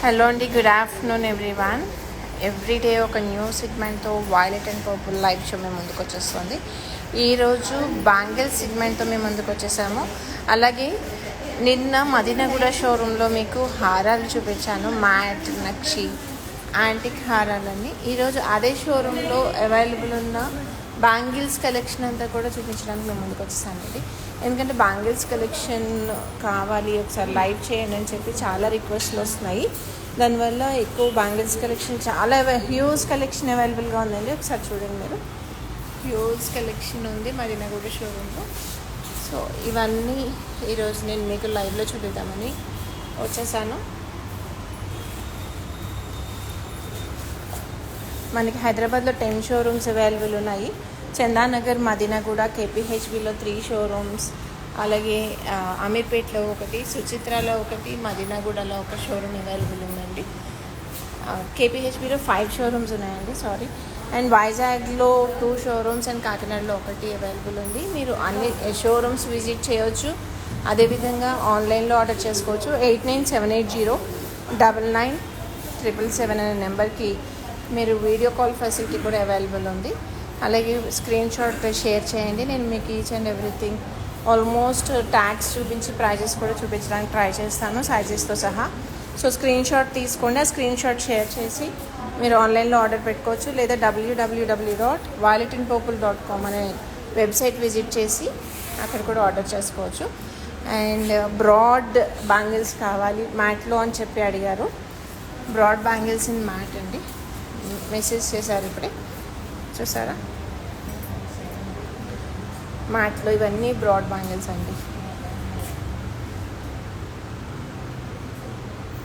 Hello అండి, good afternoon everyone. Everyday ఒక new సెగ్మెంట్తో violet and purple live show మేము ముందుకు వచ్చేస్తుంది. ఈరోజు బ్యాంగిల్ సెగ్మెంట్తో మేము ముందుకు వచ్చేసాము. అలాగే నిన్న మదీనాగూడ షోరూంలో మీకు హారాలు చూపించాను, మ్యాట్, నక్షి, యాంటిక్ హారాలన్నీ. ఈరోజు అదే షోరూంలో అవైలబుల్ ఉన్న బ్యాంగిల్స్ కలెక్షన్ అంతా కూడా చూపించడానికి మేము ముందుకు వచ్చేసానండి. ఎందుకంటే బ్యాంగిల్స్ కలెక్షన్ కావాలి, ఒకసారి లైవ్ చేయండి అని చెప్పి చాలా రిక్వెస్ట్లు వస్తున్నాయి. దానివల్ల ఎక్కువ బ్యాంగిల్స్ కలెక్షన్ చాలా హ్యూజ్ కలెక్షన్ అవైలబుల్గా ఉందండి. ఒకసారి చూడండి, మీరు హ్యూజ్ కలెక్షన్ ఉంది మదీనాగూడ షోరూంలో. సో ఇవన్నీ ఈరోజు నేను మీకు లైవ్లో చూపిద్దామని వచ్చేసాను. మనకి హైదరాబాద్లో 10 షోరూమ్స్ అవైలబుల్ ఉన్నాయి. చందానగర్, మదీనాగూడ, కేపీహెచ్బిలో 3 షోరూమ్స్, అలాగే అమీర్పేట్లో ఒకటి, సుచిత్రాలో ఒకటి, మదీనాగూడలో ఒక షోరూమ్ అవైలబుల్ ఉందండి. కేపీహెచ్బిలో 5 షోరూమ్స్ ఉన్నాయండి, సారీ. అండ్ వైజాగ్లో 2 షోరూమ్స్ అండ్ కాకినాడలో ఒకటి అవైలబుల్ ఉంది. మీరు అన్ని షోరూమ్స్ విజిట్ చేయవచ్చు. అదేవిధంగా ఆన్లైన్లో ఆర్డర్ చేసుకోవచ్చు. 8978099777 అనే నెంబర్కి మీరు వీడియో కాల్ ఫెసిలిటీ కూడా అవైలబుల్ ఉంది. అలాగే స్క్రీన్ షాట్ షేర్ చేయండి. నేను మీకు each and everything almost tags చూపించి ప్రైజెస్ కూడా చూపించడానికి ట్రై చేస్తాను, సైజెస్తో సహా. సో స్క్రీన్ షాట్ తీసుకోండి, ఆ స్క్రీన్ షాట్ షేర్ చేసి మీరు ఆన్లైన్లో ఆర్డర్ పెట్టుకోవచ్చు. లేదా www.violetandpurple.com అనే వెబ్సైట్ విజిట్ చేసి అక్కడ కూడా ఆర్డర్ చేసుకోవచ్చు. అండ్ బ్రాడ్ బ్యాంగిల్స్ కావాలి మ్యాట్లో అని చెప్పి అడిగారు. బ్రాడ్ బ్యాంగిల్స్ ఇన్ మ్యాట్ అండి, మెసేజ్ చేశారు ఇప్పుడే, చూసారా? మ్యాట్లో ఇవన్నీ బ్రాడ్ బ్యాంగిల్స్ అండి.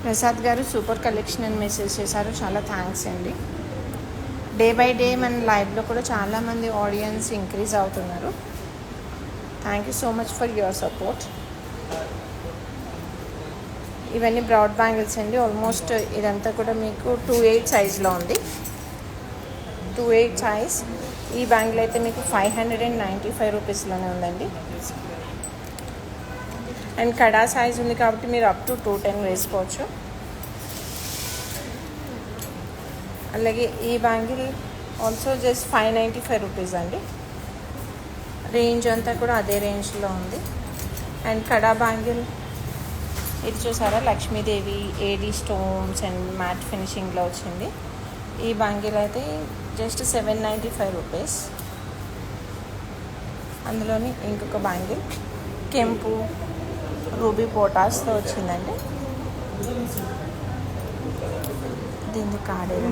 ప్రసాద్ గారు సూపర్ కలెక్షన్ అని మెసేజ్ చేశారు, చాలా థ్యాంక్స్ అండి. డే బై డే మన లైవ్లో కూడా చాలామంది ఆడియన్స్ ఇంక్రీజ్ అవుతున్నారు. Thank you so much for your support. ఇవన్నీ బ్రాడ్ బ్యాంగిల్స్ అండి. ఆల్మోస్ట్ ఇదంతా కూడా మీకు 2/8 సైజ్లో ఉంది. 2/8 సైజ్. ఈ బ్యాంగిల్ అయితే మీకు 595 రూపీస్లోనే ఉందండి. అండ్ కడా సైజ్ ఉంది కాబట్టి మీరు అప్ టు 210 వేసుకోవచ్చు. అలాగే ఈ బ్యాంగిల్ ఆల్సో జస్ట్ 595 రూపీస్ అండి. రేంజ్ అంతా కూడా అదే రేంజ్లో ఉంది. అండ్ కడా బ్యాంగిల్ ఇది చూసారా, Lakshmidevi AD stones and matte ఫినిషింగ్లో వచ్చింది. ఈ బ్యాంగిల్ అయితే జస్ట్ 795 రూపీస్. అందులోని ఇంకొక బ్యాంగిల్ కెంపు రూబీ పోటాస్తో వచ్చిందండి. దీన్ని కాడేది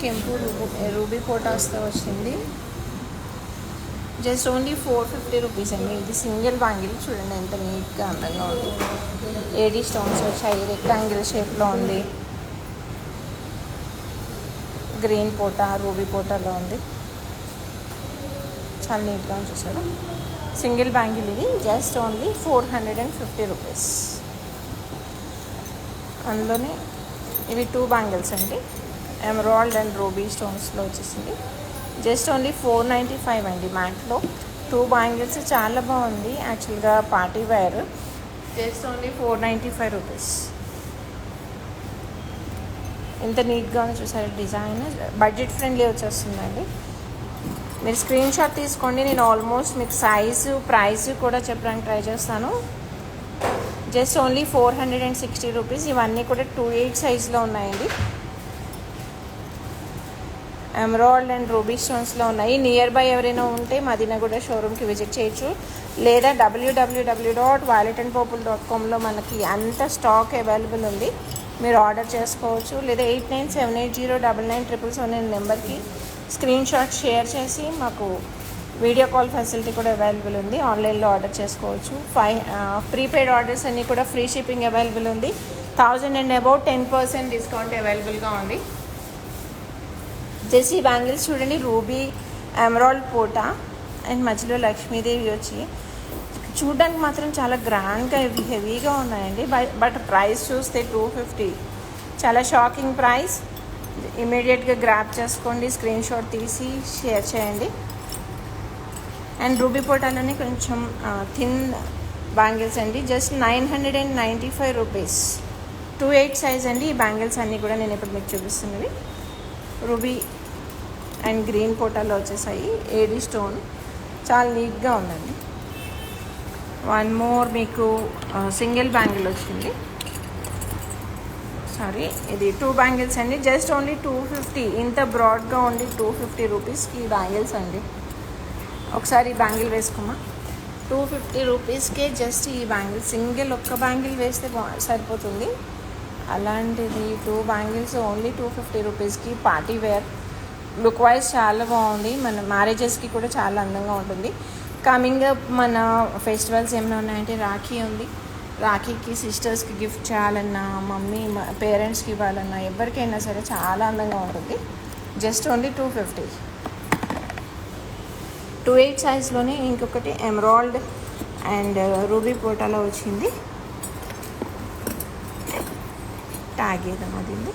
కెంపు రూబీ పోటాస్తో వచ్చింది. జస్ట్ ఓన్లీ 450 రూపీస్ అండి. ఇది సింగిల్ బ్యాంగిల్, చూడండి ఎంత నీట్గా అందంగా ఉంది. ఏడీ స్టోన్స్ వచ్చాయి, రెక్టాంగిల్ షేప్లో ఉంది. గ్రీన్ పోటా, రూబీ పోటాలో ఉంది, చాలా నీట్గా చూసారు. సింగిల్ బ్యాంగిల్ ఇది జస్ట్ ఓన్లీ 450 రూపీస్. అందులోనే ఇవి 2 బ్యాంగిల్స్ అండి, ఎమరాల్డ్ అండ్ రూబీ స్టోన్స్లో వచ్చేసింది. జస్ట్ ఓన్లీ 495 అండి. మ్యాట్లో 2 బ్యాంగిల్స్ చాలా బాగుంది, యాక్చువల్గా party wear. Just only 495 rupees. ఎంత నీట్గా చూసారు డిజైన్, బడ్జెట్ ఫ్రెండ్లీ వచ్చేస్తుందండి. మీరు స్క్రీన్ షాట్ తీసుకోండి, నేను ఆల్మోస్ట్ మీకు సైజు ప్రైస్ కూడా చెప్పడానికి ట్రై చేస్తాను. Just only 460 rupees. ఇవన్నీ కూడా 2/8 సైజులో ఉన్నాయండి. ఎమరాల్డ్ అండ్ రూబీ స్టోన్స్లో ఉన్నాయి. నియర్ బై ఎవరైనా ఉంటే మదీనాగూడ షోరూమ్కి విజిట్ చేయొచ్చు. లేదా www.violetandpurple.comలో మనకి అంత స్టాక్ అవైలబుల్ ఉంది, మీరు ఆర్డర్ చేసుకోవచ్చు. లేదా 8978099777 నెంబర్కి స్క్రీన్ షాట్ షేర్ చేసి మాకు వీడియో కాల్ ఫెసిలిటీ కూడా అవైలబుల్ ఉంది. ఆన్లైన్లో ఆర్డర్ చేసుకోవచ్చు. ప్రీపెయిడ్ ఆర్డర్స్ అన్నీ కూడా ఫ్రీ షిప్పింగ్ అవైలబుల్ ఉంది. 1000 అండ్ అబౌవ్ 10% డిస్కౌంట్ అవైలబుల్గా ఉంది. జెసీ బ్యాంగిల్స్ చూడండి, రూబీ ఎమరాల్డ్ పోటా అండ్ మధ్యలో లక్ష్మీదేవి వచ్చి చూడడానికి మాత్రం చాలా గ్రాండ్గా హెవీగా ఉన్నాయండి. బట్ ప్రైస్ చూస్తే 250, చాలా షాకింగ్ ప్రైస్. ఇమీడియట్గా గ్రాప్ చేసుకోండి, స్క్రీన్ షాట్ తీసి షేర్ చేయండి. అండ్ రూబీ పోటాలోనే కొంచెం థిన్ బ్యాంగిల్స్ అండి. Just 995 rupees. 2/8 సైజ్ అండి. ఈ బ్యాంగిల్స్ అన్నీ కూడా నేను ఇప్పుడు మీకు చూపిస్తున్నవి రూబీ అండ్ గ్రీన్ పోటాలో వచ్చేసాయి. ఏడీ స్టోన్ చాలా నీట్గా ఉందండి. వన్ మోర్ మీకు సింగిల్ బ్యాంగిల్ వచ్చింది. సారీ, ఇది 2 బ్యాంగిల్స్ అండి. Just only 250. ఇంత బ్రాడ్గా ఉండి 250 రూపీస్కి ఈ బ్యాంగిల్స్ అండి. ఒకసారి ఈ బ్యాంగిల్ వేసుకోమా. 250 రూపీస్కే జస్ట్ ఈ బ్యాంగిల్, సింగిల్ ఒక్క బ్యాంగిల్ వేస్తే సరిపోతుంది. అలాంటిది 2 బ్యాంగిల్స్ ఓన్లీ 250 రూపీస్కి. పార్టీ వేర్ లుక్ వైజ్ చాలా బాగుంది. మన మ్యారేజెస్కి కూడా చాలా అందంగా ఉంటుంది. కమింగ్ అప్ మన ఫెస్టివల్స్ ఏమైనా ఉన్నాయంటే రాఖీ ఉంది. రాఖీకి సిస్టర్స్కి గిఫ్ట్ చేయాలన్నా, మమ్మీ పేరెంట్స్కి ఇవ్వాలన్నా, ఎవరికైనా సరే చాలా అందంగా ఉంటుంది. Just only 250. 2/8 సైజ్లోనే ఇంకొకటి ఎమరాల్డ్ అండ్ రూబీ పోటాలో వచ్చింది. ట్యాగ్ ఏదమ్మా దీన్ని.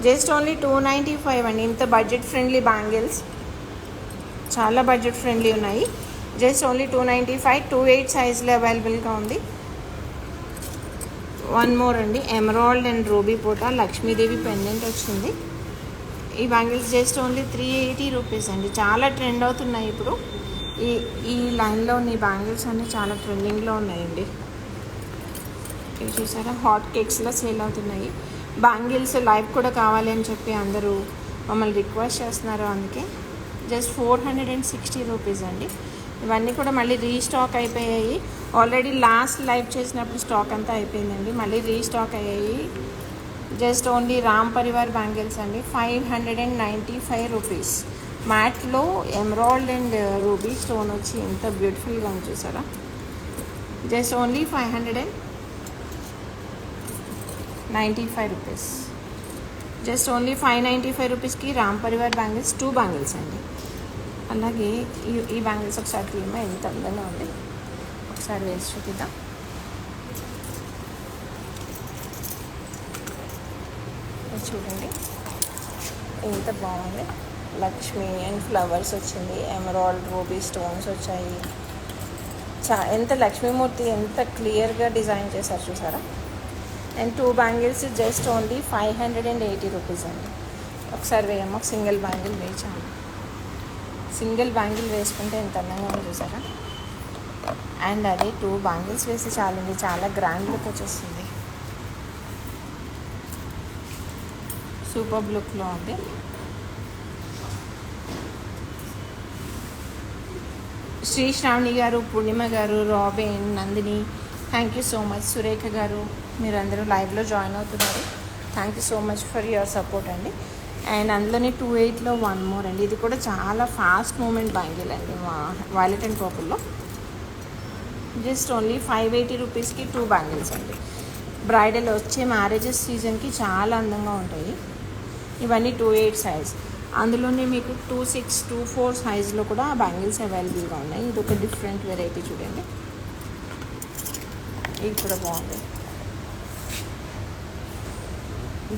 జస్ట్ ఓన్లీ 295 అండి. ఇంత బడ్జెట్ ఫ్రెండ్లీ బ్యాంగిల్స్, చాలా బడ్జెట్ ఫ్రెండ్లీ ఉన్నాయి. Just only 295. 2/8 సైజ్లో అవైలబుల్గా ఉంది. వన్ మోర్ అండి, ఎమరాల్డ్ అండ్ రూబీ పోటా లక్ష్మీదేవి పెండెంట్ వచ్చింది. ఈ బ్యాంగిల్స్ జస్ట్ ఓన్లీ 380 రూపీస్ అండి. చాలా ట్రెండ్ అవుతున్నాయి ఇప్పుడు. ఈ లైన్లో ఈ బ్యాంగిల్స్ అన్నీ చాలా ట్రెండింగ్లో ఉన్నాయండి. ఇవి చూసారా, హాట్ కేక్స్లో సేల్ అవుతున్నాయి. బ్యాంగిల్స్ లైవ్ కూడా కావాలి అని చెప్పి అందరూ మమ్మల్ని రిక్వెస్ట్ చేస్తున్నారు. అందుకే జస్ట్ 460 రూపీస్ అండి. ఇవన్నీ కూడా మళ్ళీ రీస్టాక్ అయిపోయాయి. ఆల్రెడీ లాస్ట్ లైవ్ చేసినప్పుడు స్టాక్ అంతా అయిపోయిందండి. మళ్ళీ రీస్టాక్ అయ్యాయి. Just only Ram Parivar bangles అండి. 595 రూపీస్. మ్యాట్లో ఎమరాల్డ్ అండ్ రూబీ స్టోన్ వచ్చి ఎంత బ్యూటిఫుల్గా ఉంది చూసారా. Just only 595 rupees. Just only 595 రూపీస్కి రామ్ పరివార్ బ్యాంగిల్స్ 2 బ్యాంగిల్స్ అండి. అలాగే ఈ బ్యాంగిల్స్ ఒకసారి తీయమా, ఎంత అందంగా ఉంది. ఒకసారి వేసి చూపిద్దాం. చూడండి ఎంత బాగుంది. లక్ష్మి అండ్ ఫ్లవర్స్ వచ్చింది. ఎమరాల్డ్ రూబీ స్టోన్స్ వచ్చాయి. ఎంత లక్ష్మీమూర్తి ఎంత క్లియర్గా డిజైన్ చేశారు చూసారా. And 2 bangles just only 580 rupees అండి. ఒకసారి వేయమ్మా, సింగిల్ బ్యాంగిల్ వేయించాము. సింగిల్ బ్యాంగిల్ వేసుకుంటే ఎంత అందంగా ఉంది చూసారా. అండ్ అదే 2 బ్యాంగిల్స్ వేసి చాలండి, చాలా గ్రాండ్ లుక్ వచ్చేస్తుంది. సూపర్ లుక్లో ఉంది. శ్రీ శ్రావణి గారు, పూర్ణిమ గారు, robin, Nandini, thank you so much. Surekha గారు, మీరందరూ లైవ్లో జాయిన్ అవుతున్నారు. Thank you so much for your support అండి. అండ్ అందులోనే 2/8లో వన్ మోర్ అండి. ఇది కూడా చాలా ఫాస్ట్ మూమెంట్ బ్యాంగిల్ అండి, వైలెట్ అండ్ పర్పుల్లో. జస్ట్ ఓన్లీ 580 రూపీస్కి 2 బ్యాంగిల్స్ అండి. బ్రైడల్ వచ్చే మ్యారేజెస్ సీజన్కి చాలా అందంగా ఉంటాయి. ఇవన్నీ 2/8 సైజ్. అందులోనే మీకు 2/6, 2/4 సైజ్లో కూడా బ్యాంగిల్స్ అవైలబుల్గా ఉన్నాయి. ఇది ఒక డిఫరెంట్ వెరైటీ చూడండి. ఇది కూడా బాగుంది.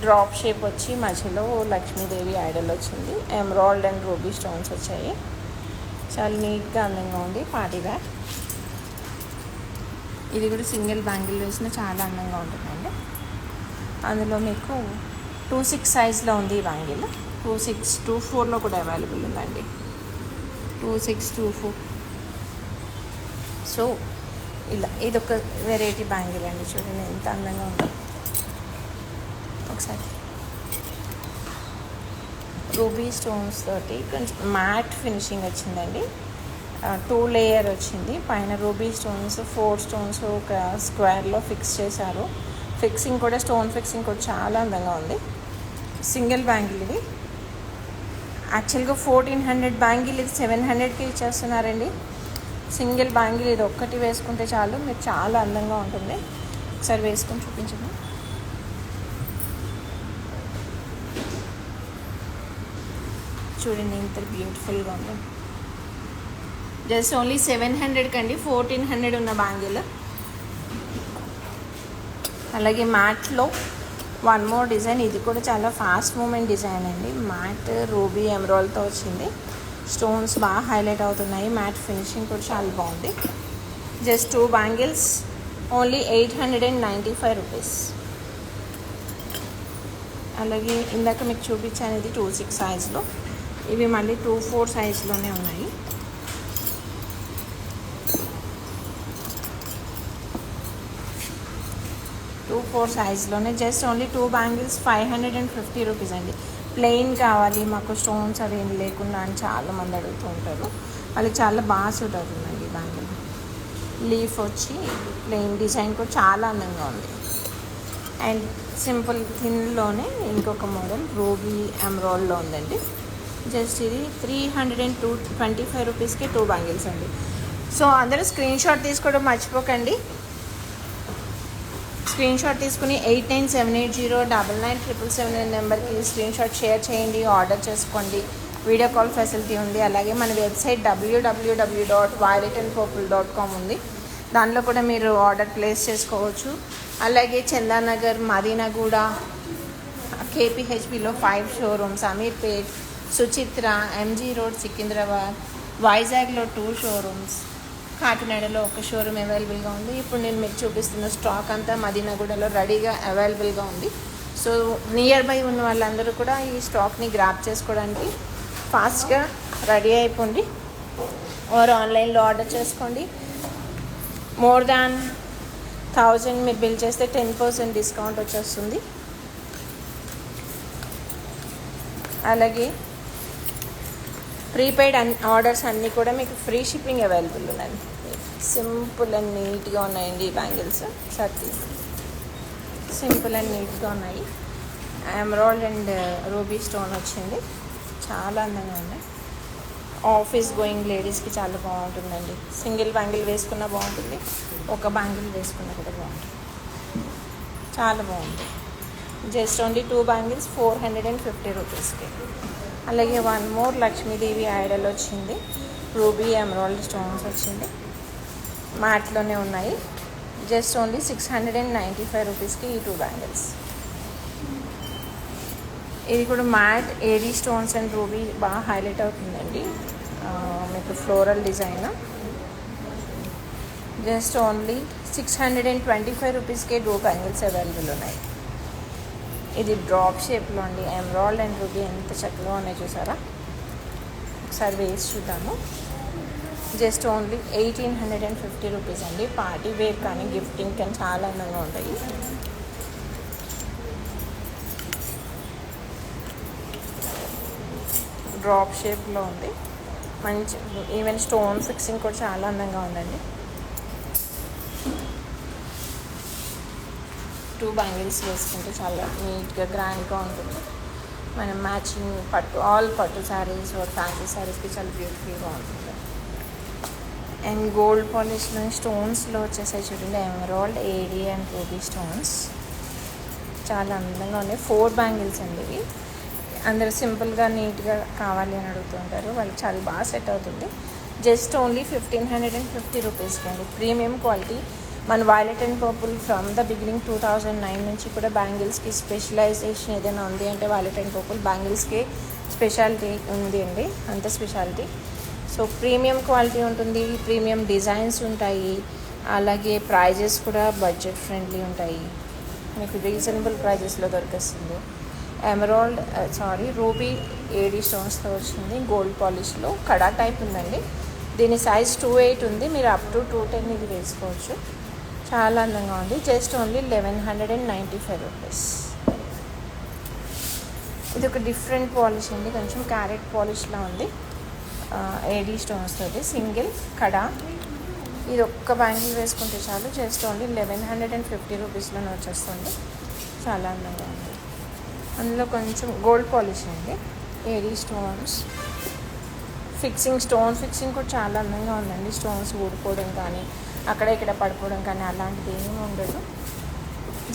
డ్రాప్ షేప్ వచ్చి మధ్యలో లక్ష్మీదేవి ఐడల్ వచ్చింది. ఎమరాల్డ్ అండ్ రూబీ స్టోన్స్ వచ్చాయి. చాలా నీట్గా అందంగా ఉంది. Party wear. ఇది కూడా సింగిల్ బ్యాంగిల్ వేసిన చాలా అందంగా ఉంటుందండి. అందులో మీకు 2/6 సైజ్లో ఉంది ఈ బ్యాంగిల్. 2/6, 2/4లో కూడా అవైలబుల్ ఉందండి. 2/6, 2/4. సో ఇలా ఇదొక వెరైటీ బ్యాంగిల్ అండి. చూడండి ఎంత అందంగా ఉందో. ఒకసారి రూబీ స్టోన్స్ తోటి కొంచెం మ్యాట్ ఫినిషింగ్ వచ్చిందండి. 2 లేయర్ వచ్చింది. పైన రూబీ స్టోన్స్, 4 స్టోన్స్ ఒక స్క్వేర్లో ఫిక్స్ చేశారు. ఫిక్సింగ్ కూడా, స్టోన్ ఫిక్సింగ్ కూడా చాలా అందంగా ఉంది. సింగిల్ బ్యాంగిల్ ఇది. యాక్చువల్గా 1400 బ్యాంగిల్ ఇది 700కి ఇచ్చేస్తున్నారండి. సింగిల్ బ్యాంగిల్ ఇది ఒక్కటి వేసుకుంటే చాలు, మీరు చాలా అందంగా ఉంటుంది. ఒకసారి వేసుకొని చూపించండి. చూడండి ఎంత బ్యూటిఫుల్గా ఉంది. జస్ట్ ఓన్లీ 700 అండి. 1400 ఉన్న బ్యాంగిల్. అలాగే మ్యాట్లో వన్ మోర్ డిజైన్. ఇది కూడా చాలా ఫాస్ట్ మూమెంట్ డిజైన్ అండి. మ్యాట్ రూబీ ఎమరాల్డ్తో వచ్చింది. స్టోన్స్ బాగా హైలైట్ అవుతున్నాయి. మ్యాట్ ఫినిషింగ్ కూడా చాలా బాగుంది. Just 2 bangles only 895 rupees. అలాగే ఇందాక మీకు చూపించాను ఇది 2/6 సైజ్లో, ఇవి మళ్ళీ 2/4 సైజ్లోనే ఉన్నాయి. సైజ్లోనే జస్ట్ ఓన్లీ 2 బ్యాంగిల్స్ 550 రూపీస్ అండి. ప్లెయిన్ కావాలి మాకు, స్టోన్స్ అవి ఏం లేకుండా అని చాలామంది అడుగుతూ ఉంటారు. వాళ్ళకి చాలా బాగా సూట్ అవుతుందండి బ్యాంగిల్. లీఫ్ వచ్చి ప్లెయిన్ డిజైన్ కూడా చాలా అందంగా ఉంది. అండ్ సింపుల్ థిన్లోనే ఇంకొక మోడల్ రూబీ ఎమరాల్డ్లో ఉందండి. జస్ట్ ఇది 325 రూపీస్కి 2 బ్యాంగిల్స్ అండి. సో అందరూ స్క్రీన్ షాట్ తీసుకోవడం మర్చిపోకండి. స్క్రీన్ షాట్ తీసుకుని 8978099777 నెంబర్కి స్క్రీన్ షాట్ షేర్ చేయండి, ఆర్డర్ చేసుకోండి. వీడియో కాల్ ఫెసిలిటీ ఉంది. అలాగే మన వెబ్సైట్ www.violetandpurple.com ఉంది. దానిలో కూడా మీరు ఆర్డర్ ప్లేస్ చేసుకోవచ్చు. అలాగే చందానగర్, మదీనాగూడ, కేపీహెచ్పిలో 5 showrooms, Ameerpet, Suchitra, MG road, Secunderabad, వైజాగ్లో 2 షోరూమ్స్, కాకినాడలో 1 షోరూమ్ అవైలబుల్గా ఉంది. ఇప్పుడు నేను మీకు చూపిస్తున్న స్టాక్ అంతా మదీనాగూడలో రెడీగా అవైలబుల్గా ఉంది. సో నియర్ బై ఉన్న వాళ్ళందరూ కూడా ఈ స్టాక్ని గ్రాప్ చేసుకోవడానికి ఫాస్ట్గా రెడీ అయిపోండి. ఆర్ ఆన్లైన్లో ఆర్డర్ చేసుకోండి. మోర్ దాన్ 1000 మీరు బిల్ చేస్తే 10% డిస్కౌంట్ వచ్చేస్తుంది. అలాగే ప్రీపెయిడ్ ఆర్డర్స్ అన్నీ కూడా మీకు ఫ్రీ షిప్పింగ్ అవైలబుల్ ఉన్నాయి. సింపుల్ అండ్ నీట్గా ఉన్నాయండి ఈ బ్యాంగిల్స్. సింపుల్ అండ్ నీట్గా ఉన్నాయి. ఎమరాల్డ్ అండ్ రూబీ స్టోన్ వచ్చింది, చాలా అందంగా ఉన్నాయి. ఆఫీస్ గోయింగ్ లేడీస్కి చాలా బాగుంటుందండి. సింగిల్ బ్యాంగిల్ వేసుకున్నా బాగుంటుంది, ఒక బ్యాంగిల్ వేసుకున్నా కూడా బాగుంటుంది. చాలా బాగుంది. జస్ట్ ఓన్లీ 2 బ్యాంగిల్స్ 450 రూపీస్కి. అలాగే 1 మోర్ లక్ష్మీదేవి ఐడల్ వచ్చింది. రూబీ ఎమరాల్డ్ స్టోన్స్ వచ్చింది, మ్యాట్లోనే ఉన్నాయి. జస్ట్ ఓన్లీ 695 రూపీస్కి ఈ 2 బ్యాంగిల్స్. ఇది కూడా matte AD stones and ruby బాగా హైలైట్ అవుతుందండి. మీకు ఫ్లోరల్ డిజైన్. జస్ట్ ఓన్లీ 625 రూపీస్కే 2 బ్యాంగిల్స్ అవైలబుల్ ఉన్నాయి. ఇది డ్రాప్ షేప్లో అండి. ఎమరాల్డ్ అండ్ రూబీ ఎంత చక్కగా ఉన్నాయి చూసారా. ఒకసారి వేసి చూద్దాము. జస్ట్ ఓన్లీ 1850 రూపీస్ అండి. పార్టీ వేర్ కానీ గిఫ్టింగ్ కానీ చాలా అందంగా ఉంటాయి. డ్రాప్ షేప్లో ఉంది, మంచి ఈవెన్ స్టోన్ ఫిక్సింగ్ కూడా చాలా అందంగా ఉందండి. 2 బ్యాంగిల్స్ వేసుకుంటే చాలా నీట్గా గ్రాండ్గా ఉంటుంది. మనం మ్యాచింగ్ పట్టు ఆల్ పట్టు శారీస్ ఫ్యాన్సీ శారీస్కి చాలా బ్యూటిఫుల్గా ఉంటుంది. అండ్ గోల్డ్ పాలిష్లో స్టోన్స్లో వచ్చేసాయి చూడండి. Emerald, AD and ruby stones చాలా అందంగా ఉన్నాయి. 4 బ్యాంగిల్స్ అండి ఇవి. అందరూ సింపుల్గా నీట్గా కావాలి అని అడుగుతుంటారు, వాళ్ళకి చాలా బాగా సెట్ అవుతుంది. జస్ట్ ఓన్లీ 1550 రూపీస్కి అండి. Premium quality. మన violet and purple from the beginning 2009 నుంచి కూడా బ్యాంగిల్స్కి స్పెషలైజేషన్ ఏదైనా ఉంది అంటే వైలెట్ అండ్ పర్పుల్ బ్యాంగిల్స్కి స్పెషాలిటీ ఉంది అండి, అంత స్పెషాలిటీ. సో ప్రీమియం క్వాలిటీ ఉంటుంది, ప్రీమియం డిజైన్స్ ఉంటాయి. అలాగే ప్రైజెస్ కూడా బడ్జెట్ ఫ్రెండ్లీ ఉంటాయి, మీకు రీజనబుల్ ప్రైజెస్లో దొరికేస్తుంది. ఎమరాల్డ్ రూబీ ఏడీ స్టోన్స్తో వచ్చింది. గోల్డ్ పాలిష్లో కడా టైప్ ఉందండి. దీని సైజ్ 2/8 ఉంది, మీరు అప్ టు 210 ఇది వేసుకోవచ్చు. చాలా అందంగా ఉంది. Just only 1195 rupees. ఇది ఒక డిఫరెంట్ పాలిష్ అండి, కొంచెం క్యారెట్ పాలిష్లా ఉంది. ఏడీ స్టోన్స్ తోటి సింగిల్ కడా. ఇది ఒక్క బ్యాంగిల్ వేసుకుంటే చాలు. జస్ట్ ఓన్లీ 1150 రూపీస్లోనే వచ్చేస్తుంది. చాలా అందంగా ఉంది. అందులో కొంచెం గోల్డ్ పాలిష్ అండి, ఏడీ స్టోన్స్ స్టోన్ ఫిక్సింగ్ కూడా చాలా అందంగా ఉందండి. స్టోన్స్ ఊడిపోవడం కానీ అక్కడ ఇక్కడ పడిపోవడం కానీ అలాంటిది ఏమీ ఉండదు.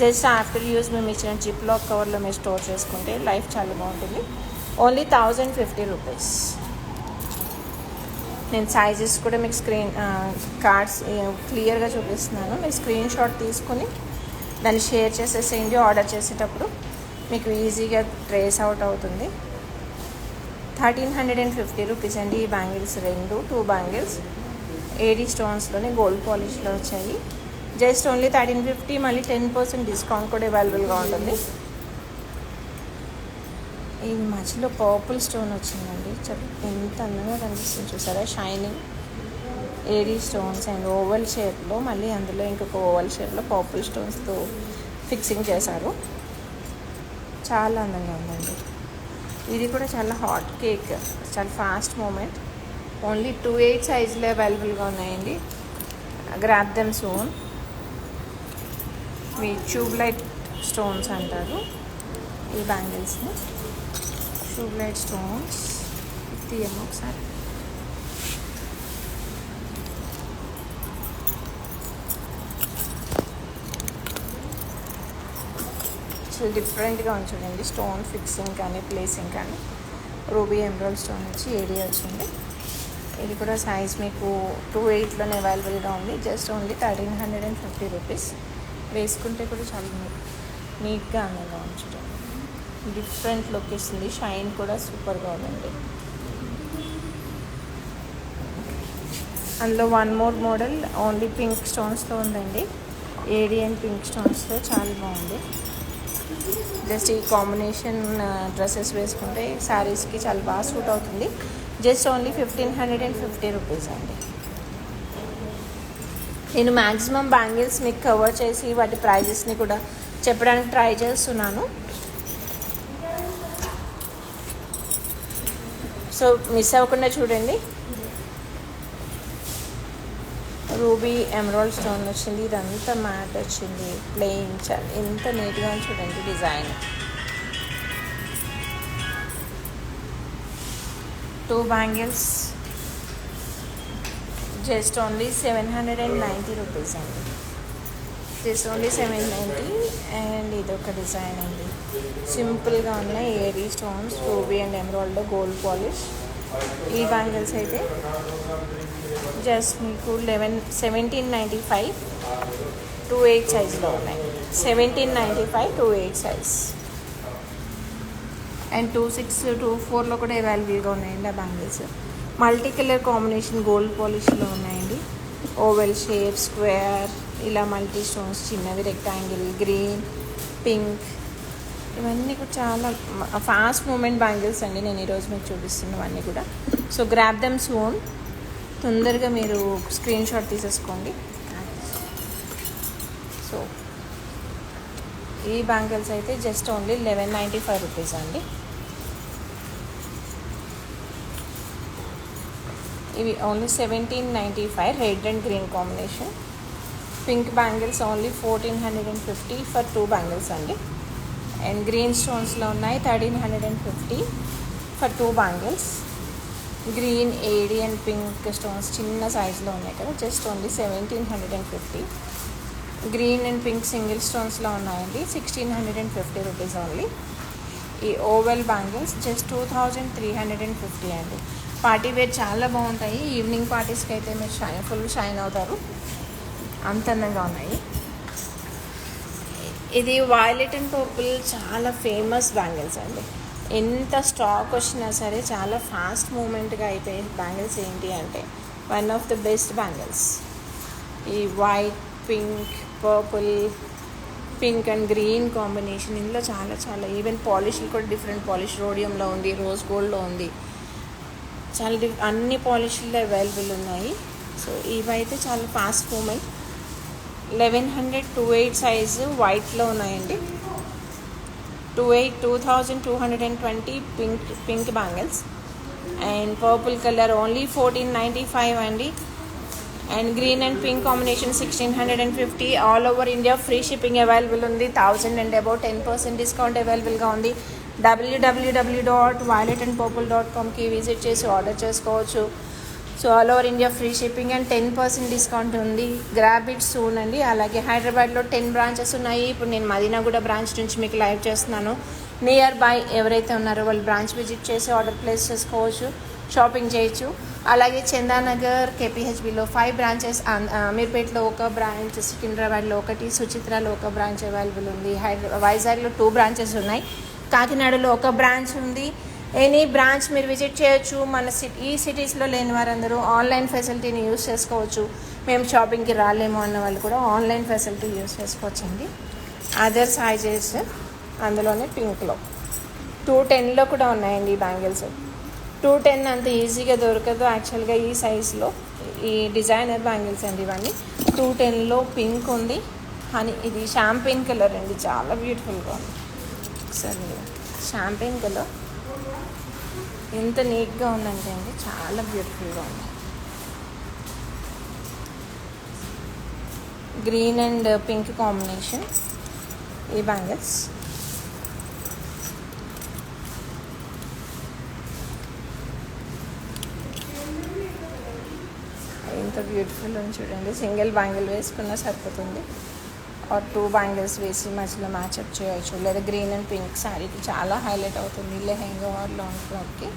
జస్ట్ ఆఫ్టర్ యూజ్ మేము ఇచ్చిన జిప్ లాక్ కవర్లో మీరు స్టోర్ చేసుకుంటే లైఫ్ చాలా బాగుంటుంది. Only 1050 rupees. నేను సైజెస్ కూడా మీకు కార్డ్స్ క్లియర్గా చూపిస్తున్నాను. మీరు స్క్రీన్ షాట్ తీసుకుని దాన్ని షేర్ చేసేసేయండి. ఆర్డర్ చేసేటప్పుడు మీకు ఈజీగా ట్రేస్ అవుట్ అవుతుంది. 1350 రూపీస్ అండి ఈ బ్యాంగిల్స్. 2 బ్యాంగిల్స్ ఏడీ స్టోన్స్లోనే గోల్డ్ పాలిష్లో వచ్చాయి. Just only 1350. మళ్ళీ 10% డిస్కౌంట్ కూడా అవైలబుల్గా ఉంటుంది. ఈ మధ్యలో పర్పుల్ స్టోన్ వచ్చిందండి. ఎంత అందంగా కనిపిస్తుంది చూసారా, shining AD stones and oval షేప్లో, మళ్ళీ అందులో ఇంకొక ఓవల్ షేప్లో పర్పుల్ స్టోన్స్తో ఫిక్సింగ్ చేశారు. చాలా అందంగా ఉందండి. ఇది కూడా చాలా హాట్ కేక్, చాలా ఫాస్ట్ మూమెంట్. ఓన్లీ 2/8 సైజులో అవైలబుల్గా ఉన్నాయండి. Grab them soon. మీ ట్యూబ్లైట్ స్టోన్స్ అంటారు ఈ బ్యాంగిల్స్ని. ట్యూబ్లైట్ స్టోన్స్ తీయము ఒకసారి. చాలా డిఫరెంట్గా ఉంచండి. స్టోన్ ఫిక్సింగ్ కానీ ప్లేసింగ్ కానీ. రూబీ ఎమరాల్డ్ స్టోన్ వచ్చి ఏడీ వచ్చింది. ఇది కూడా సైజ్ మీకు 2/8లోనే అవైలబుల్గా ఉంది. Just only 1350 rupees. వేసుకుంటే కూడా చాలా నీట్గా అందంగా ఉంచడం. డిఫరెంట్ లుక్ ఇస్తుంది. షైన్ కూడా సూపర్గా ఉందండి. అందులో one more model only pink స్టోన్స్తో ఉందండి. ఏడీ అండ్ పింక్ స్టోన్స్తో చాలా బాగుంది. జస్ట్ ఈ కాంబినేషన్ డ్రెస్సెస్ వేసుకుంటే శారీస్కి చాలా బాగా సూట్ అవుతుంది. జస్ట్ ఓన్లీ 1550 రూపీస్ అండి. నేను మ్యాక్సిమం బ్యాంగిల్స్ మీకు కవర్ చేసి వాటి ప్రైజెస్ని కూడా చెప్పడానికి ట్రై చేస్తున్నాను. సో మిస్ అవ్వకుండా చూడండి. రూబీ ఎమరాల్డ్ స్టోన్ వచ్చింది. ఇదంతా మ్యాట్ వచ్చింది. ప్లెయిన్ ఎంత నీట్గా చూడండి design. 2 bangles just only 790 rupees అండి. Just only 790. అండ్ ఇదొక డిజైన్ అండి. సింపుల్గా ఉన్నాయి AD stones, ruby and emerald gold polish. ఈ బ్యాంగిల్స్ అయితే జస్ట్ మీకు 1795 2/8 సైజ్లో ఉన్నాయి. 1795 2/8 సైజ్. అండ్ 26 24లో కూడా అవైలబుల్గా ఉన్నాయండి ఆ bangles. Multi colour combination gold పాలిష్లో ఉన్నాయండి. ఓవెల్ షేప్, స్క్వేర్, ఇలా మల్టీ స్టోన్స్, చిన్నవి రెక్టాంగిల్, గ్రీన్, పింక్, ఇవన్నీ కూడా చాలా ఫాస్ట్ మూమెంట్ బ్యాంగిల్స్ అండి. నేను ఈరోజు మీకు చూపిస్తున్నవన్నీ కూడా. So grab them soon. తొందరగా మీరు స్క్రీన్ షాట్ తీసేసుకోండి. సో ఈ బ్యాంగిల్స్ అయితే జస్ట్ ఓన్లీ 1195 రూపీస్ అండి. ఇవి only 1795. Red and green combination. Pink bangles only 1450 for 2 bangles అండి. అండ్ గ్రీన్ స్టోన్స్లో ఉన్నాయి 1350 for 2 bangles. Green, AD and pink stones చిన్న సైజులో ఉన్నాయి కదా, just only 1750. Green and pink single స్టోన్స్లో ఉన్నాయండి. 1650 రూపీస్ ఓన్లీ. ఈ ఓవెల్ బ్యాంగిల్స్ జస్ట్ 2350 అండి. పార్టీ వేర్ చాలా బాగుంటాయి. ఈవినింగ్ పార్టీస్కి అయితే మీరు ఫుల్ షైన్ అవుతారు. అంత అందంగా ఉన్నాయి. ఇది వైలెట్ అండ్ పర్పుల్ చాలా ఫేమస్ బ్యాంగిల్స్ అండి. ఎంత స్టాక్ వచ్చినా సరే చాలా ఫాస్ట్ మూమెంట్గా అయిపోయే బ్యాంగిల్స్ ఏంటి అంటే one of the best bangles. ఈ white, pink, purple, pink and green combination. ఇందులో చాలా చాలా ఈవెన్ పాలిష్లు కూడా డిఫరెంట్ పాలిష్. రోడియంలో ఉంది, రోజ్ గోల్డ్లో ఉంది, చాలా అన్ని పాలిష్లు అవైలబుల్ ఉన్నాయి. సో ఇవైతే చాలా ఫాస్ట్ మూమెంట్. 1100 2/8 సైజు వైట్లో ఉన్నాయండి. 2220 pink bangles. And purple colour only 1495 అండి. And green and pink combination 1650. All over India free shipping available ఉంది. 1000 అండ్ అబౌట్ 10% డిస్కౌంట్ అవైలబుల్గా ఉంది. www.violetandpurple.comకి విజిట్ చేసి ఆర్డర్ చేసుకోవచ్చు. So all over India free shipping and 10% discount ఉంది. Grab it soon అండి. అలాగే హైదరాబాద్లో 10 బ్రాంచెస్ ఉన్నాయి. ఇప్పుడు నేను మదీనాగూడ బ్రాంచ్ నుంచి మీకు లైవ్ చేస్తున్నాను. నియర్ బై ఎవరైతే ఉన్నారో వాళ్ళు బ్రాంచ్ విజిట్ చేసి ఆర్డర్ ప్లేస్ చేసుకోవచ్చు, షాపింగ్ చేయొచ్చు. అలాగే చందానగర్, కేపీహెచ్బిలో 5 బ్రాంచెస్, అమీర్పేట్లో 1 బ్రాంచ్, సికింద్రాబాద్లో 1, సుచిత్రాలో 1 బ్రాంచ్ అవైలబుల్ ఉంది. వైజాగ్లో 2 బ్రాంచెస్ ఉన్నాయి. కాకినాడలో 1 బ్రాంచ్ ఉంది. ఎనీ బ్రాంచ్ మీరు విజిట్ చేయొచ్చు. మన ఈ సిటీస్లో లేని వారందరూ ఆన్లైన్ ఫెసిలిటీని యూస్ చేసుకోవచ్చు. మేము షాపింగ్కి రాలేము అన్న వాళ్ళు కూడా ఆన్లైన్ ఫెసిలిటీ యూస్ చేసుకోవచ్చండి. అదర్ సైజెస్ అందులోనే పింక్లో 210లో కూడా ఉన్నాయండి ఈ బ్యాంగిల్స్. 210 అంత ఈజీగా దొరకదు యాక్చువల్గా ఈ సైజులో. ఈ డిజైనర్ బ్యాంగిల్స్ అండి ఇవన్నీ. 210లో పింక్ ఉంది అని ఇది షాంపెయిన్ కలర్ అండి, చాలా బ్యూటిఫుల్గా ఉంది. సరే షాంపెయిన్ కలర్ ఎంత నీట్గా ఉందంటే అండి చాలా బ్యూటిఫుల్గా ఉంది. గ్రీన్ అండ్ పింక్ కాంబినేషన్ ఈ బ్యాంగిల్స్. ఎంత బ్యూటిఫుల్ ఉంది చూడండి. సింగిల్ బ్యాంగిల్ వేసుకున్నా సరిపోతుంది, ఆర్ 2 బ్యాంగిల్స్ వేసి మధ్యలో మ్యాచ్అప్ చేయవచ్చు. లేదా గ్రీన్ అండ్ పింక్ శారీకి చాలా హైలైట్ అవుతుంది లెహెంగా ఆర్ లాంగ్ ఫ్రాక్కి.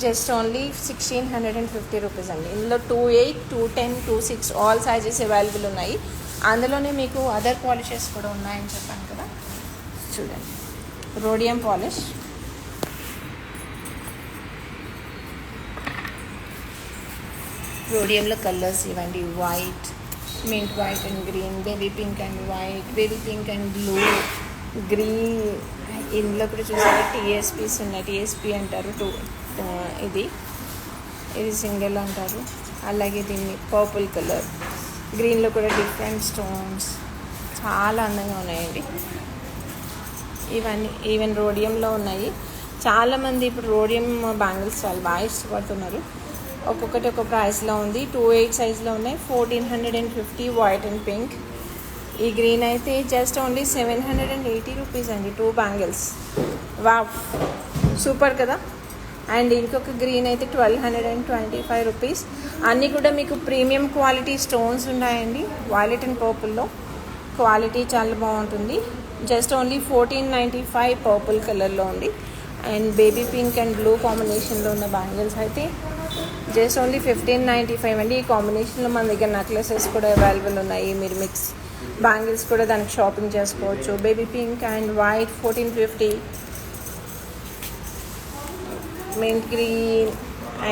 జస్ట్ ఓన్లీ 1650 రూపీస్ అండి. ఇందులో 28, 210, 26 ఆల్ సైజెస్ అవైలబుల్ ఉన్నాయి. అందులోనే మీకు అదర్ పాలిషెస్ కూడా ఉన్నాయని చెప్పాను కదా, చూడండి. రోడియం పాలిష్, రోడియంలో కలర్స్ ఇవ్వండి. White, mint white and green, baby pink and white, baby pink and blue, green. ఇందులో కూడా చూసారా టీఎస్పీస్ ఉన్నాయి. టీఎస్పీ అంటారు ఇది సింగిల్ అంటారు. అలాగే దీన్ని పర్పుల్ కలర్, గ్రీన్లో కూడా డిఫరెంట్ స్టోన్స్ చాలా అందంగా ఉన్నాయండి ఇవన్నీ. ఈవెన్ రోడియంలో ఉన్నాయి. చాలామంది ఇప్పుడు రోడియం బ్యాంగిల్స్ చాలా బాగా ఇష్టపడుతున్నారు. ఒక్కొక్కటి ఒక ప్రైస్లో ఉంది. 28 సైజ్లో ఉన్నాయి. 1450 వైట్ అండ్ పింక్. ఈ గ్రీన్ అయితే జస్ట్ ఓన్లీ 780 రూపీస్ అండి 2 బ్యాంగిల్స్. వావ్, సూపర్ కదా. అండ్ ఇంకొక గ్రీన్ అయితే 1225 రూపీస్. అన్నీ కూడా మీకు ప్రీమియం క్వాలిటీ స్టోన్స్ ఉన్నాయండి. వైలెట్ అండ్ పర్పుల్లో క్వాలిటీ చాలా బాగుంటుంది. జస్ట్ ఓన్లీ 1495 పర్పుల్ కలర్లో ఉంది. And baby pink and blue కాంబినేషన్లో ఉన్న బ్యాంగిల్స్ అయితే జస్ట్ ఓన్లీ 1595 అండి. ఈ కాంబినేషన్లో మన దగ్గర నెక్లెసెస్ కూడా అవైలబుల్ ఉన్నాయి. మీరు మిక్స్ బ్యాంగిల్స్ కూడా దానికి షాపింగ్ చేసుకోవచ్చు. Baby pink and white 1450, mint green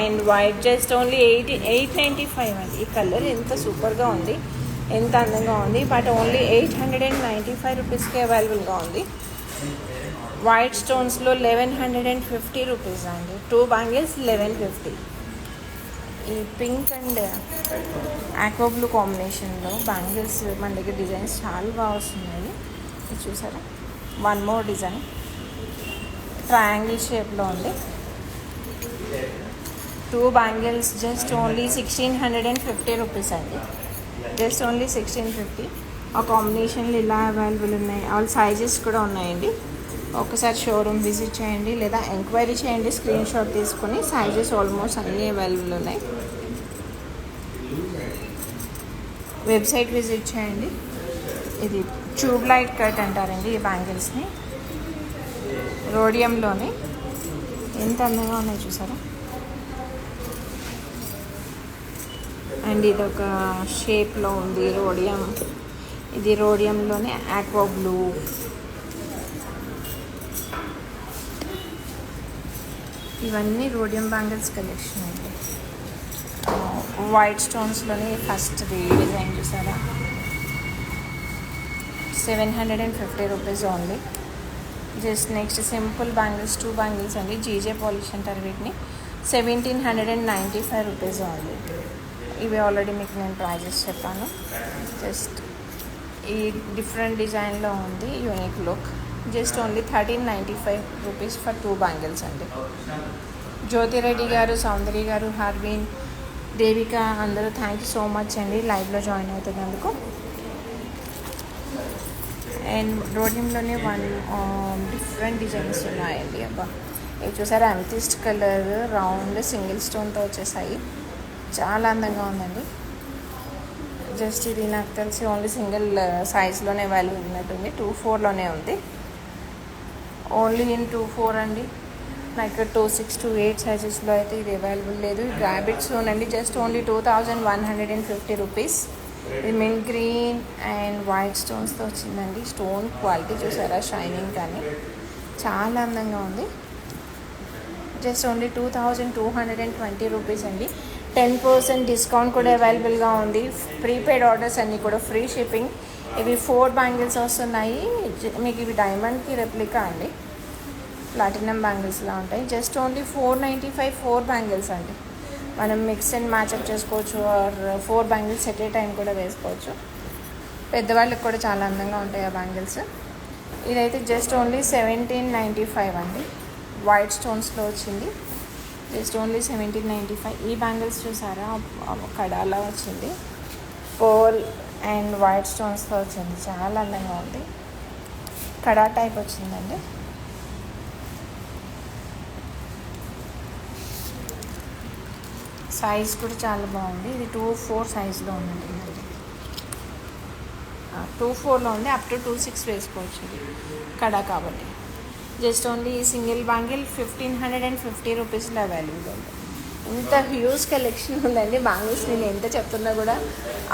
and white just only 895 అండి. ఈ కలర్ ఎంత సూపర్గా ఉంది, ఎంత అందంగా ఉంది. బట్ ఓన్లీ 895 రూపీస్కి అవైలబుల్గా ఉంది. వైట్ స్టోన్స్లో 1150 రూపీస్ అండి. 2 బ్యాంగిల్స్ 1150. ఈ పింక్ అండ్ ఆక్వా బ్లూ కాంబినేషన్లో బ్యాంగిల్స్ మన దగ్గర డిజైన్స్ చాలా బాగా వస్తున్నాయి. ఇది చూసారా, 1 మోర్ డిజైన్ ట్రయాంగిల్ షేప్లో ఉంది. 2 బ్యాంగిల్స్ జస్ట్ ఓన్లీ 1650 రూపీస్ అండి. Just only 1650. ఆ కాంబినేషన్లు ఇలా అవైలబుల్ ఉన్నాయి. ఆల్ సైజెస్ కూడా ఉన్నాయండి. ఒకసారి షోరూమ్ విజిట్ చేయండి లేదా ఎంక్వైరీ చేయండి. స్క్రీన్ షాట్ తీసుకొని సైజెస్ ఆల్మోస్ట్ అన్నీ అవైలబుల్ ఉన్నాయి. వెబ్సైట్ విజిట్ చేయండి. ఇది ట్యూబ్ లైట్ కట్ అంటారండి ఈ బ్యాంగిల్స్ని. రోడియంలోనే ఎంత అందంగా ఉన్నాయి చూసారా. అండ్ ఇది ఒక షేప్లో ఉంది రోడియం. ఇది రోడియంలోనే ఆక్వా బ్లూ. ఇవన్నీ రోడియం బ్యాంగిల్స్ కలెక్షన్ అండి. వైట్ స్టోన్స్లోనే ఫస్ట్ డిజైన్ చూసారా, 750 rupees only. Just next simple bangles 2 bangles అండి. జీజే పాలిష్ అంటారు వీటిని. 1795 రూపీస్ ఓన్లీ. ఇవి ఆల్రెడీ మీకు నేను ప్రైజెస్ చెప్పాను. జస్ట్ ఈ డిఫరెంట్ డిజైన్లో ఉంది unique look. Just only 1395 rupees for 2 bangles అండి. జ్యోతిరెడ్డి గారు, సౌందర్య గారు, హార్విన్, దేవిక అందరూ థ్యాంక్ యూ సో మచ్ అండి లైవ్లో జాయిన్ అవుతున్నందుకు. అండ్ రోడియంలోనే 1 డిఫరెంట్ డిజైన్స్ ఉన్నాయండి. అబ్బా, ఇది చూసారా, అమెథిస్ట్ కలర్ రౌండ్ సింగిల్ స్టోన్తో వచ్చేసాయి. చాలా అందంగా ఉందండి. జస్ట్ ఇది నాకు తెలిసి ఓన్లీ సింగిల్ సైజ్లోనే అవైలబుల్ ఉన్నట్టుంది. 24లోనే ఉంది. ఓన్లీ ఇన్ 24 అండి. లైక్ 26, 28 సైజెస్లో అయితే ఇది అవైలబుల్ లేదు. ర్యాబిట్ స్టోన్ అండి. Just only 2150 rupees. ఇది మింట్ గ్రీన్ అండ్ వైట్ స్టోన్స్తో వచ్చిందండి. స్టోన్ క్వాలిటీ చూసారా, షైనింగ్ కానీ చాలా అందంగా ఉంది. జస్ట్ ఓన్లీ 2220 రూపీస్ అండి. 10% డిస్కౌంట్ కూడా అవైలబుల్గా ఉంది. ప్రీపెయిడ్ ఆర్డర్స్ అన్నీ కూడా ఫ్రీ షిప్పింగ్. ఇవి 4 బ్యాంగిల్స్ వస్తున్నాయి. మీకు ఇవి డైమండ్కి రెప్లికా అండి, ప్లాటినం బ్యాంగిల్స్లా ఉంటాయి. జస్ట్ ఓన్లీ 495 4 బ్యాంగిల్స్ అండి. మనం మిక్స్ అండ్ మ్యాచ్అప్ చేసుకోవచ్చు, or 4 bangles at a time కూడా వేసుకోవచ్చు. పెద్దవాళ్ళకి కూడా చాలా అందంగా ఉంటాయి ఆ బ్యాంగిల్స్. ఇదైతే జస్ట్ ఓన్లీ 1795 అండి. వైట్ స్టోన్స్లో వచ్చింది. Just only 1795. ఈ బ్యాంగిల్స్ చూసారా, కడాలా వచ్చింది, పర్ల్ అండ్ వైట్ స్టోన్స్తో వచ్చింది. చాలా అందంగా ఉంది. కడా టైప్ వచ్చిందండి. సైజ్ కూడా చాలా బాగుంది. ఇది 24 సైజ్లో ఉందండి. 24లో ఉంది. అప్ టు 26 వేసుకోవచ్చు. ఇది కడా కాబట్టి. జస్ట్ ఓన్లీ సింగిల్ బ్యాంగిల్ 1550 రూపీస్లో అవైలబుల్ ఉంది. ఇంత హ్యూజ్ కలెక్షన్ ఉందండి బ్యాంగిల్స్. నేను ఎంత చెప్తున్నా కూడా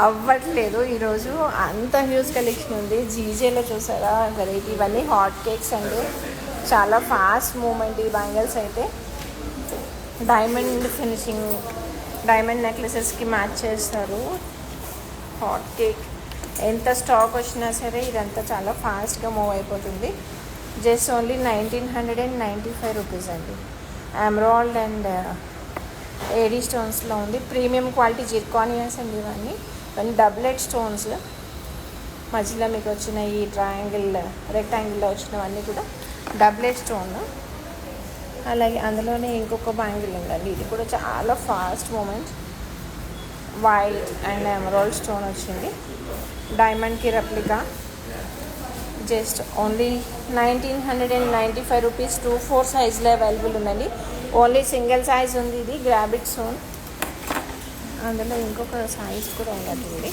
అవ్వట్లేదు ఈరోజు, అంత హ్యూజ్ కలెక్షన్ ఉంది. జీజేలో చూసారా వెరైటీ, ఇవన్నీ హాట్ కేక్స్ అండి. చాలా ఫాస్ట్ మూమెంట్ ఈ బ్యాంగిల్స్ అయితే. డైమండ్ ఫినిషింగ్, డైమండ్ నెక్లెసెస్కి మ్యాచ్ చేస్తారు. హాట్ కేక్ ఎంత స్టాక్ వచ్చినా సరే ఇదంతా చాలా ఫాస్ట్గా మూవ్ అయిపోతుంది. జస్ట్ ఓన్లీ 1995 రూపీస్ అండి. ఎమరాల్డ్ అండ్ ఏడీ స్టోన్స్లో ఉంది. ప్రీమియం క్వాలిటీ జిర్కానియాస్ అండి ఇవన్నీ. డబ్లెట్ స్టోన్స్ మధ్యలో మీకు వచ్చిన ఈ రెక్టాంగిల్లో వచ్చినవన్నీ కూడా డబ్లెట్ స్టోన్. అలాగే అందులోనే ఇంకొక బ్యాంగిల్ ఉందండి. ఇది కూడా చాలా fast moment. White and emerald stone వచ్చింది. డైమండ్కి రెప్లికా. Just only 1995 rupees. 24 సైజ్లో అవైలబుల్ ఉందండి. ఓన్లీ సింగిల్ సైజ్ ఉంది. ఇది గ్రాబిట్ స్టోన్. అందులో ఇంకొక సైజ్ కూడా ఉన్నట్టుంది.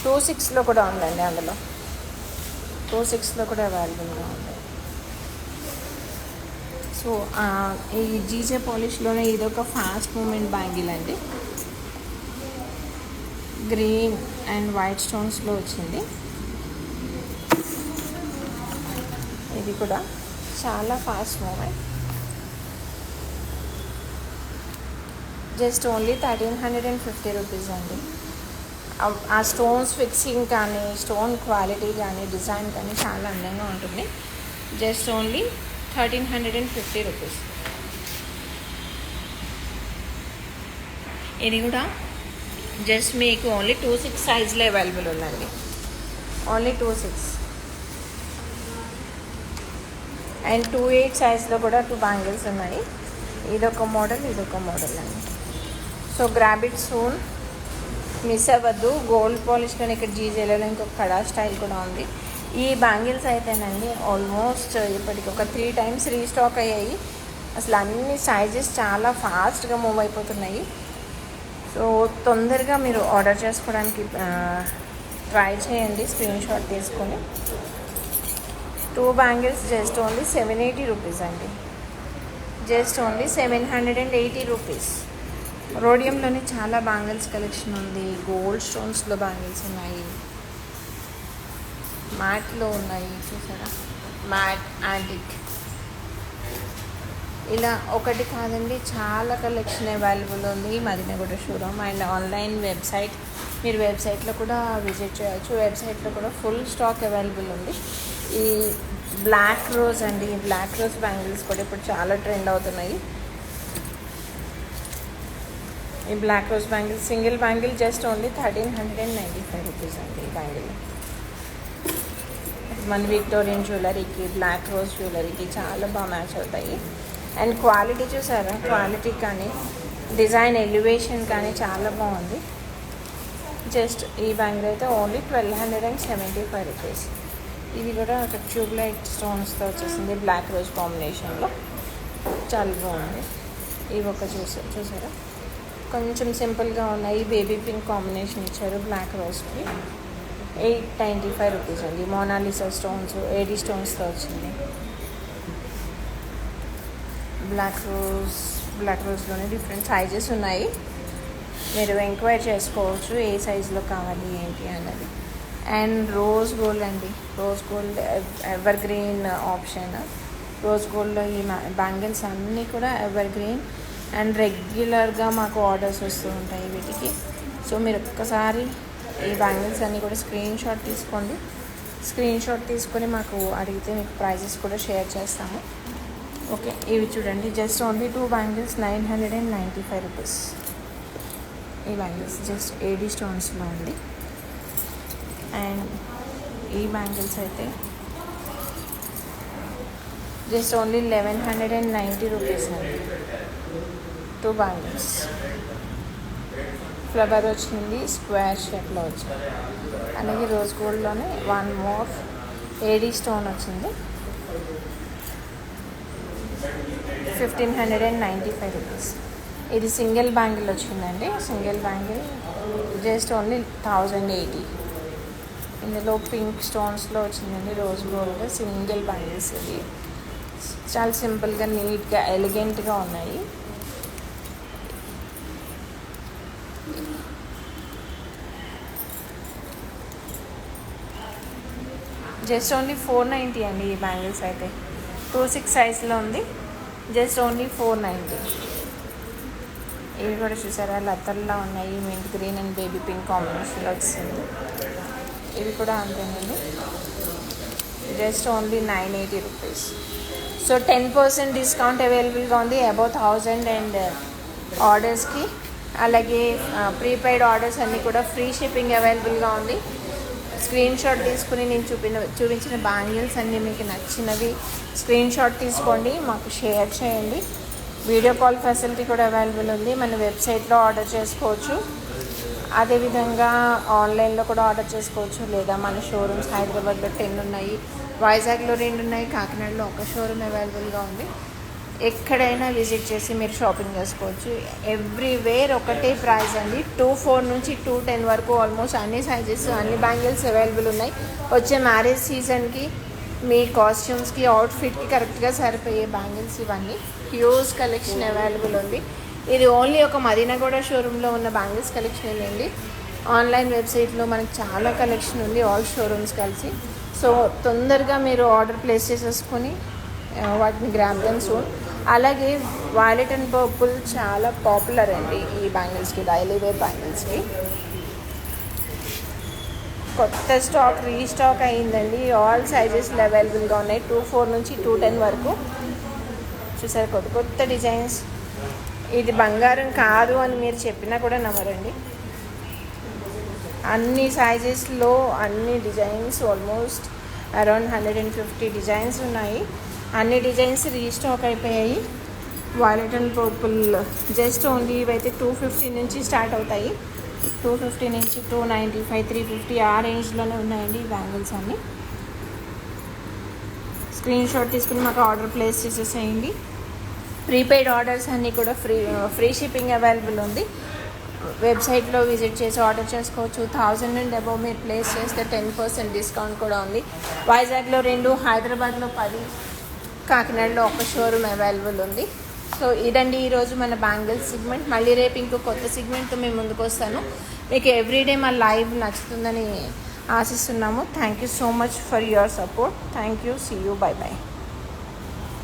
26లో కూడా ఉందండి. అందులో 26లో కూడా అవైలబుల్గా ఉంది. సో ఈ జీజే పాలిష్లోనే ఇదొక ఫాస్ట్ మూమెంట్ బ్యాంగిల్ అండి. గ్రీన్ అండ్ వైట్ స్టోన్స్లో వచ్చింది. ఇది కూడా చాలా fast moment. Just only 1350 rupees అండి. ఆ స్టోన్స్ ఫిక్సింగ్ కానీ, స్టోన్ క్వాలిటీ కానీ, డిజైన్ కానీ చాలా అందంగా ఉంటుంది. Just only 1350 rupees. ఇది కూడా జస్ట్ మీకు ఓన్లీ 26 సైజ్లో అవైలబుల్ ఉందండి. ఓన్లీ 26 అండ్ 28 సైజ్లో కూడా 2 బ్యాంగిల్స్ ఉన్నాయి. ఇదొక మోడల్, ఇదొక మోడల్ అండి. సో గ్రాబిట్ సూన్ మిస్ అవ్వద్దు. గోల్డ్ పాలిష్లోనే ఇక్కడ జీజేలో ఇంకొక కడా స్టైల్ కూడా ఉంది. ఈ బ్యాంగిల్స్ అయితేనండి ఆల్మోస్ట్ ఇప్పటికి ఒక 3 టైమ్స్ రీస్టాక్ అయ్యాయి. అసలు అన్ని సైజెస్ చాలా ఫాస్ట్గా మూవ్ అయిపోతున్నాయి. సో తొందరగా మీరు ఆర్డర్ చేసుకోవడానికి ట్రై చేయండి, స్క్రీన్ షాట్ తీసుకొని. 2 బ్యాంగిల్స్ జస్ట్ ఓన్లీ 780 రూపీస్ అండి. Just only 780 rupees. రోడియంలోనే చాలా బ్యాంగిల్స్ కలెక్షన్ ఉంది. గోల్డ్ స్టోన్స్లో బ్యాంగిల్స్ ఉన్నాయి, మ్యాట్లో ఉన్నాయి. చూసారా, మ్యాట్ యాంటిక్. ఇలా ఒకటి కాదండి, చాలా కలెక్షన్ అవైలబుల్ ఉంది Madinaguda showroom and online website. మీరు వెబ్సైట్లో కూడా విజిట్ చేయవచ్చు. వెబ్సైట్లో కూడా ఫుల్ స్టాక్ అవైలబుల్ ఉంది. ఈ బ్లాక్ రోజ్ అండి, ఈ బ్లాక్ రోజ్ బ్యాంగిల్స్ కూడా ఇప్పుడు చాలా ట్రెండ్ అవుతున్నాయి. ఈ black rose bangle, single bangle just only 1395 rupees అండి. ఈ బ్యాంగిల్ మన విక్టోరియన్ జ్యువెలరీకి, బ్లాక్ రోజ్ జ్యువెలరీకి చాలా బాగా మ్యాచ్ అవుతాయి. అండ్ క్వాలిటీ చూసారా, క్వాలిటీ కానీ, డిజైన్ ఎలివేషన్ కానీ చాలా బాగుంది. జస్ట్ ఈ బ్యాంగిల్ అయితే ఓన్లీ 1275 రూపీస్. ఇది కూడా ఒక ట్యూబ్లైట్ స్టోన్స్తో వచ్చేసింది, బ్లాక్ రోజ్ కాంబినేషన్లో. చాలా బాగుంది. ఇవి ఒక చూసారా, కొంచెం సింపుల్గా ఉన్నాయి. బేబీ పింక్ కాంబినేషన్ ఇచ్చారు బ్లాక్ రోజ్కి. 895 రూపీస్ అండి. మోనాలిసా స్టోన్స్, ఏడీ స్టోన్స్తో వచ్చింది. బ్లాక్ రోజ్లోనే డిఫరెంట్ సైజెస్ ఉన్నాయి. మీరు ఎంక్వైరీ చేసుకోవచ్చు ఏ సైజులో కావాలి ఏంటి అన్నది. అండ్ రోజ్ గోల్డ్ అండి, rose gold ever green option. Rose గోల్డ్లో ఈ బ్యాంగిల్స్ అన్నీ కూడా ఎవర్ గ్రీన్ అండ్ రెగ్యులర్గా మాకు ఆర్డర్స్ వస్తూ ఉంటాయి వీటికి. సో మీరు ఒక్కసారి ఈ బ్యాంగిల్స్ అన్నీ కూడా స్క్రీన్ షాట్ తీసుకోండి. స్క్రీన్ షాట్ తీసుకొని మాకు అడిగితే మీకు ప్రైజెస్ కూడా షేర్ చేస్తాము. ఓకే, ఇవి చూడండి, జస్ట్ ఓన్లీ 2 బ్యాంగిల్స్ 995 రూపీస్. ఈ బ్యాంగిల్స్ జస్ట్ ఏడీ స్టోన్స్లో ఉంది. అండ్ ఈ బ్యాంగిల్స్ అయితే జస్ట్ ఓన్లీ 1190 రూపీస్ అండి. 2 బ్యాంగిల్స్ ఫ్లవర్ వచ్చింది, స్క్వేర్ షేప్లో వచ్చింది. అలాగే రోజ్ గోల్డ్లోనే 1 మోర్ ఏడీ స్టోన్ వచ్చింది. 1595 రూపీస్. ఇది సింగిల్ బ్యాంగిల్ వచ్చిందండి. Single bangle just only 1080. ఇందులో పింక్ స్టోన్స్లో వచ్చిందండి రోజ్ గోల్డ్ సింగిల్ బ్యాంగిల్స్. ఇది చాలా సింపుల్గా నీట్గా ఎలిగెంట్గా ఉన్నాయి. జస్ట్ ఓన్లీ 490 అండి ఈ బ్యాంగిల్స్ అయితే. 26 సైజ్లో ఉంది. Just only 490. ఇవి కూడా చూసారా లతల్లా ఉన్నాయి. Mint green and baby pink కాంబినేషన్లో వచ్చింది. ఇవి కూడా అంతేనండి. Just only 980 rupees. So 10% discount అవైలబుల్గా ఉంది అబౌవ్ 1000 అండ్ ఆర్డర్స్కి. అలాగే ప్రీపెయిడ్ ఆర్డర్స్ అన్నీ కూడా ఫ్రీ షిప్పింగ్ అవైలబుల్గా ఉంది. స్క్రీన్ షాట్ తీసుకుని నేను చూపించిన బ్యాంగిల్స్ అన్నీ మీకు నచ్చినవి స్క్రీన్ షాట్ తీసుకోండి, మాకు షేర్ చేయండి. వీడియో కాల్ ఫెసిలిటీ కూడా అవైలబుల్ ఉంది. మన వెబ్సైట్లో ఆర్డర్ చేసుకోవచ్చు. అదేవిధంగా ఆన్లైన్లో కూడా ఆర్డర్ చేసుకోవచ్చు. లేదా మన షోరూమ్స్ హైదరాబాద్లో 10 ఉన్నాయి, వైజాగ్లో 2 ఉన్నాయి, కాకినాడలో 1 షోరూమ్ అవైలబుల్గా ఉంది. ఎక్కడైనా విజిట్ చేసి మీరు షాపింగ్ చేసుకోవచ్చు. ఎవ్రీవేర్ ఒకటే ప్రైస్ అండి. 24 నుంచి 210 వరకు ఆల్మోస్ట్ అన్ని సైజెస్ అన్ని బ్యాంగిల్స్ అవైలబుల్ ఉన్నాయి. వచ్చే మ్యారేజ్ సీజన్కి మీ కాస్ట్యూమ్స్కి అవుట్ఫిట్కి కరెక్ట్గా సరిపోయే బ్యాంగిల్స్ ఇవన్నీ. హ్యూజ్ కలెక్షన్ అవైలబుల్ ఉంది. ఇది ఓన్లీ ఒక మదీనాగూడ షోరూంలో ఉన్న బ్యాంగిల్స్ కలెక్షన్ అండి. ఆన్లైన్ వెబ్సైట్లో మనకి చాలా కలెక్షన్ ఉంది, ఆల్ షోరూమ్స్ కలిసి. సో తొందరగా మీరు ఆర్డర్ ప్లేస్ చేసేసుకొని వాటిని గ్రాబ్ దెమ్ సూన్. అలాగే వైలెట్ అండ్ పర్పుల్ చాలా పాపులర్ అండి ఈ బ్యాంగిల్స్కి, డైలీ వేర్ బ్యాంగిల్స్కి. కొత్త స్టాక్ రీస్టాక్ అయ్యిందండి. ఆల్ సైజెస్లో అవైలబుల్గా ఉన్నాయి. 24 నుంచి 210 వరకు. చూసారు కొత్త కొత్త డిజైన్స్. ఇది బంగారం కాదు అని మీరు చెప్పినా కూడా నమ్మరండి. అన్ని సైజెస్లో అన్ని డిజైన్స్ ఆల్మోస్ట్ అరౌండ్ 150 డిజైన్స్ ఉన్నాయి. అన్ని డిజైన్స్ రీస్టాక్ అయిపోయాయి. Violet and purple just only ఇవైతే 250 నుంచి స్టార్ట్ అవుతాయి. 250 నుంచి 295, 350 ఆ రేంజ్లోనే ఉన్నాయండి ఈ బ్యాంగిల్స్ అన్నీ. స్క్రీన్ షాట్ తీసుకుని మాకు ఆర్డర్ ప్లేస్ చేసేసేయండి. ప్రీపెయిడ్ ఆర్డర్స్ అన్నీ కూడా ఫ్రీ షిప్పింగ్ అవైలబుల్ ఉంది. వెబ్సైట్లో విజిట్ చేసి ఆర్డర్ చేసుకోవచ్చు. 1000 అండ్ అబౌవ్ మీరు ప్లేస్ చేస్తే 10% డిస్కౌంట్ కూడా ఉంది. వైజాగ్లో 2, హైదరాబాద్లో 10, కాకినాడలో 1 షోరూమ్ అవైలబుల్ ఉంది. సో ఇదండి ఈరోజు మన బ్యాంగిల్స్ సెగ్మెంట్. మళ్ళీ రేపు ఇంకో కొత్త సెగ్మెంట్తో మేము ముందుకు వస్తాను. మీకు ఎవ్రీడే మా లైవ్ నచ్చుతుందని ఆశిస్తున్నాము. Thank you so much for your support. Thank you. See you. Bye by.